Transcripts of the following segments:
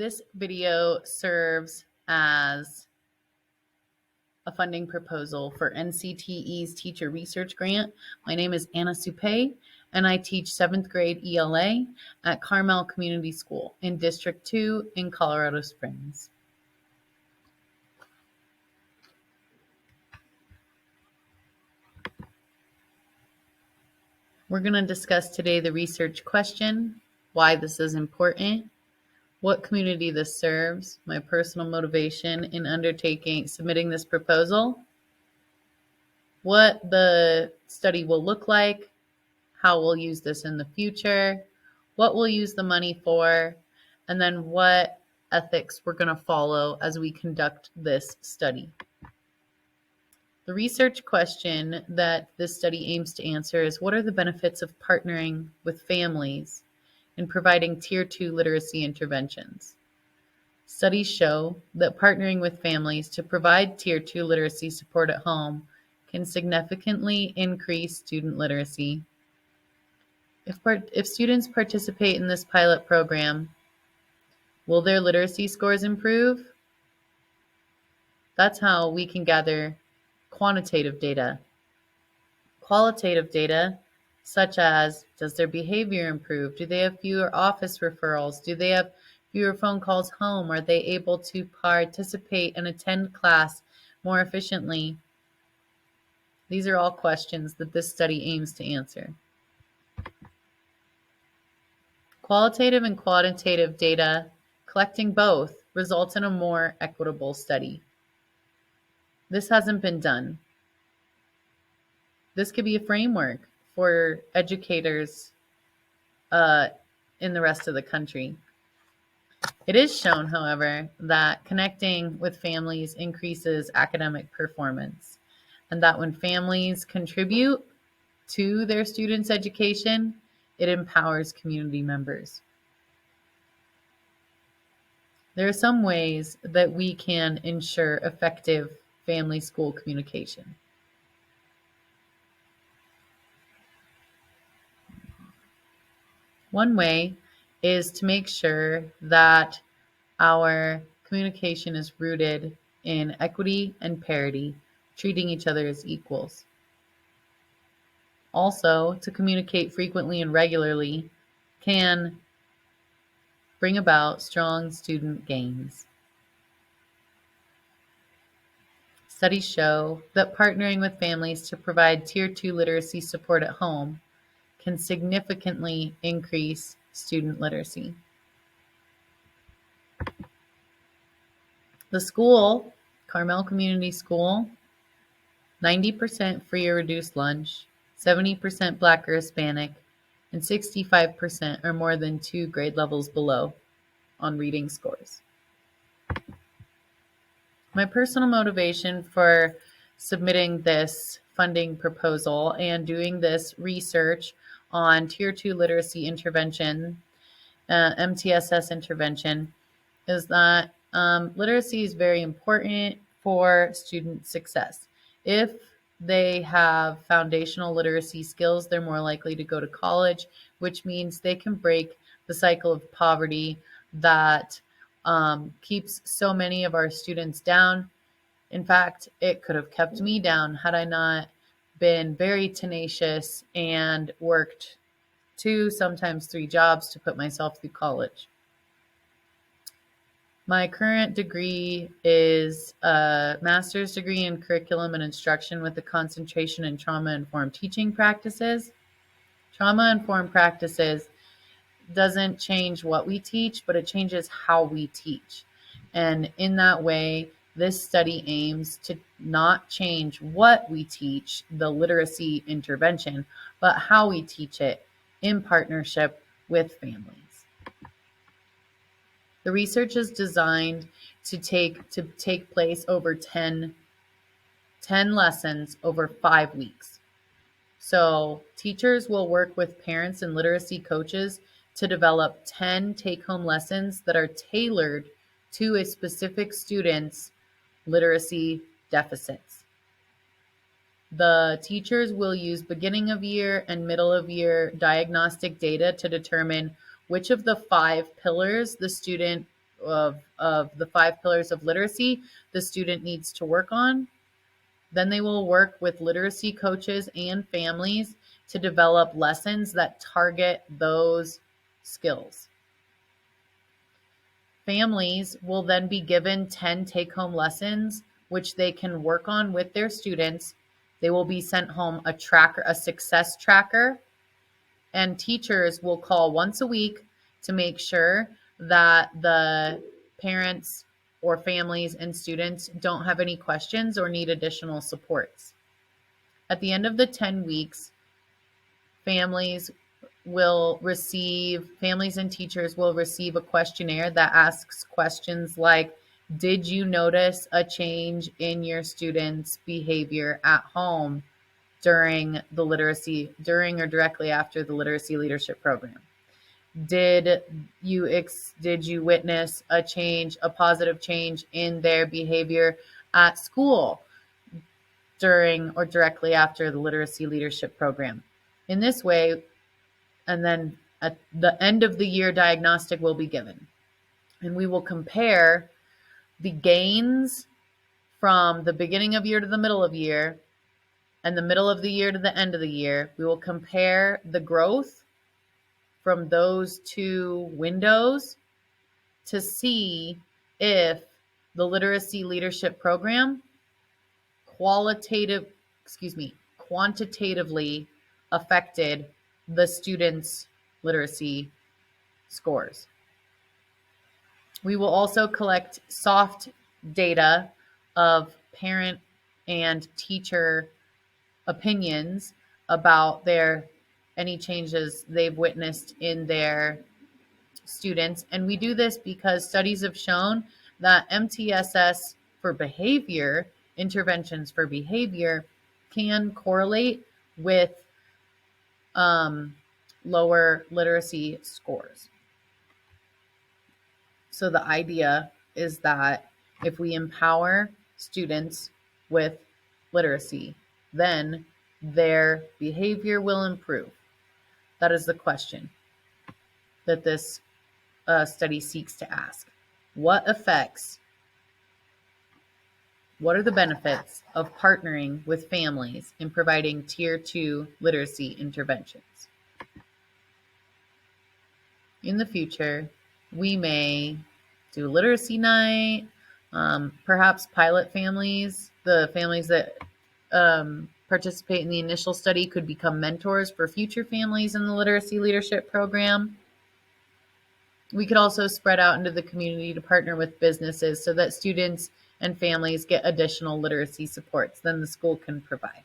This video serves as a funding proposal for NCTE's Teacher Research Grant. My name is Anna Supay, and I teach 7th grade ELA at Carmel Community School in District 2 in Colorado Springs. We're going to discuss today the research question, why this is important, what community this serves, my personal motivation in submitting this proposal, what the study will look like, how we'll use this in the future, what we'll use the money for, and then what ethics we're going to follow as we conduct this study. The research question that this study aims to answer is, what are the benefits of partnering with families in providing Tier 2 literacy interventions? Studies show that partnering with families to provide Tier 2 literacy support at home can significantly increase student literacy. If students participate in this pilot program, will their literacy scores improve? That's how we can gather quantitative data. Qualitative data, such as, does their behavior improve? Do they have fewer office referrals? Do they have fewer phone calls home? Are they able to participate and attend class more efficiently? These are all questions that this study aims to answer. Qualitative and quantitative data, collecting both, results in a more equitable study. This hasn't been done. This could be a framework for educators in the rest of the country. It is shown, however, that connecting with families increases academic performance, and that when families contribute to their students' education, it empowers community members. There are some ways that we can ensure effective family-school communication. One way is to make sure that our communication is rooted in equity and parity, treating each other as equals. Also, to communicate frequently and regularly can bring about strong student gains. Studies show that partnering with families to provide Tier 2 literacy support at home can significantly increase student literacy. The school, Carmel Community School, 90% free or reduced lunch, 70% Black or Hispanic, and 65% are more than 2 grade levels below on reading scores. My personal motivation for submitting this funding proposal and doing this research on Tier 2 literacy intervention, MTSS intervention, is that literacy is very important for student success. If they have foundational literacy skills, they're more likely to go to college, which means they can break the cycle of poverty that keeps so many of our students down. In fact, it could have kept me down had I not been very tenacious and worked 2, sometimes 3 jobs to put myself through college. My current degree is a master's degree in curriculum and instruction with a concentration in trauma-informed teaching practices. Trauma-informed practices doesn't change what we teach, but it changes how we teach. And in that way, this study aims to not change what we teach, the literacy intervention, but how we teach it in partnership with families. The research is designed to take place over 10 lessons over 5 weeks. So teachers will work with parents and literacy coaches to develop 10 take-home lessons that are tailored to a specific student's literacy deficits. The teachers will use beginning of year and middle of year diagnostic data to determine which of the 5 pillars the student of the 5 pillars of literacy the student needs to work on. Then they will work with literacy coaches and families to develop lessons that target those skills. Families will then be given 10 take-home lessons, which they can work on with their students. They will be sent home a success tracker, and teachers will call once a week to make sure that the parents or families and students don't have any questions or need additional supports. At the end of the 10 weeks, families and teachers will receive a questionnaire that asks questions like, did you notice a change in your students' behavior at home during or directly after the literacy leadership program? Did you witness a positive change in their behavior at school during or directly after the literacy leadership program? In this way, and then at the end of the year, diagnostic will be given. And we will compare the gains from the beginning of year to the middle of year and the middle of the year to the end of the year. We will compare the growth from those 2 windows to see if the literacy leadership program quantitatively affected the students' literacy scores. We will also collect soft data of parent and teacher opinions about any changes they've witnessed in their students. And we do this because studies have shown that MTSS for behavior, interventions for behavior, can correlate with lower literacy scores. So the idea is that if we empower students with literacy, then their behavior will improve. That is the question that this study seeks to ask. What are the benefits of partnering with families in providing Tier 2 literacy interventions? In the future, we may do literacy night, perhaps pilot families. The families that participate in the initial study could become mentors for future families in the literacy leadership program. We could also spread out into the community to partner with businesses so that students and families get additional literacy supports than the school can provide.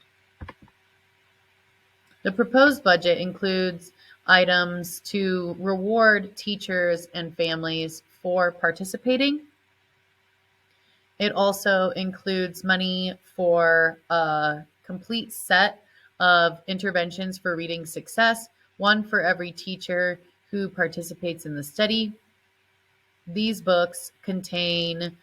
The proposed budget includes items to reward teachers and families for participating. It also includes money for a complete set of interventions for reading success, one for every teacher who participates in the study. These books contain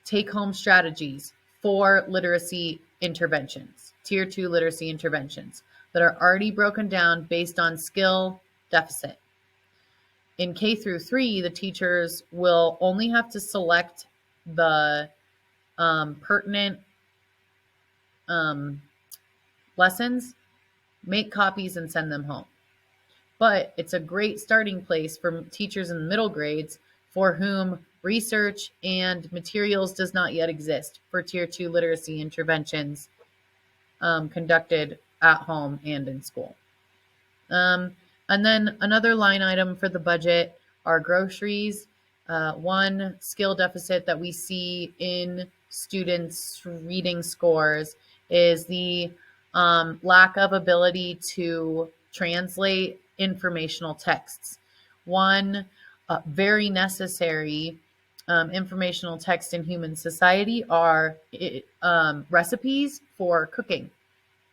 take-home strategies for literacy interventions, Tier 2 literacy interventions, that are already broken down based on skill deficit. In K through 3, the teachers will only have to select the pertinent lessons, make copies, and send them home. But it's a great starting place for teachers in the middle grades for whom research and materials does not yet exist for Tier 2 literacy interventions conducted at home and in school. And then another line item for the budget are groceries. One skill deficit that we see in students' reading scores is the lack of ability to translate informational texts. One very necessary informational text in human society are recipes for cooking.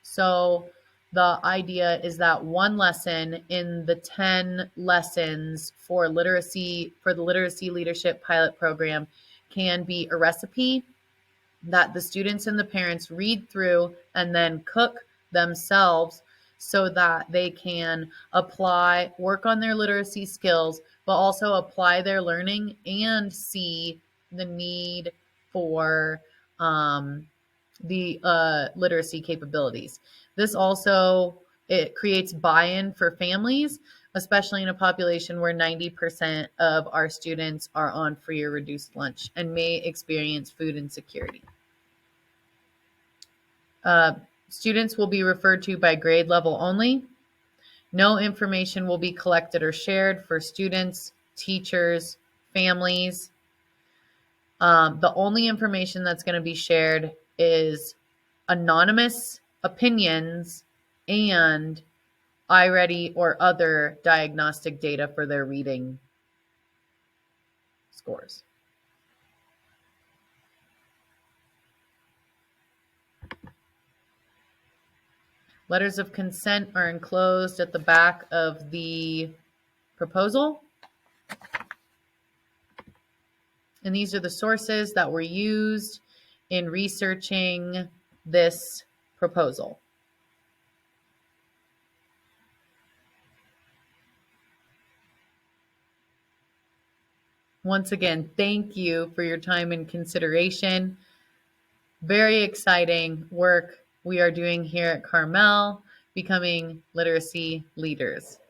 So the idea is that one lesson in the 10 lessons for the literacy leadership pilot program can be a recipe that the students and the parents read through and then cook themselves so that they can work on their literacy skills, but also apply their learning and see the need for the literacy capabilities. This also, it creates buy-in for families, especially in a population where 90% of our students are on free or reduced lunch and may experience food insecurity. Students will be referred to by grade level only. No information will be collected or shared for students, teachers, families. The only information that's going to be shared is anonymous opinions and iReady or other diagnostic data for their reading scores. Letters of consent are enclosed at the back of the proposal. And these are the sources that were used in researching this proposal. Once again, thank you for your time and consideration. Very exciting work we are doing here at Carmel, becoming literacy leaders.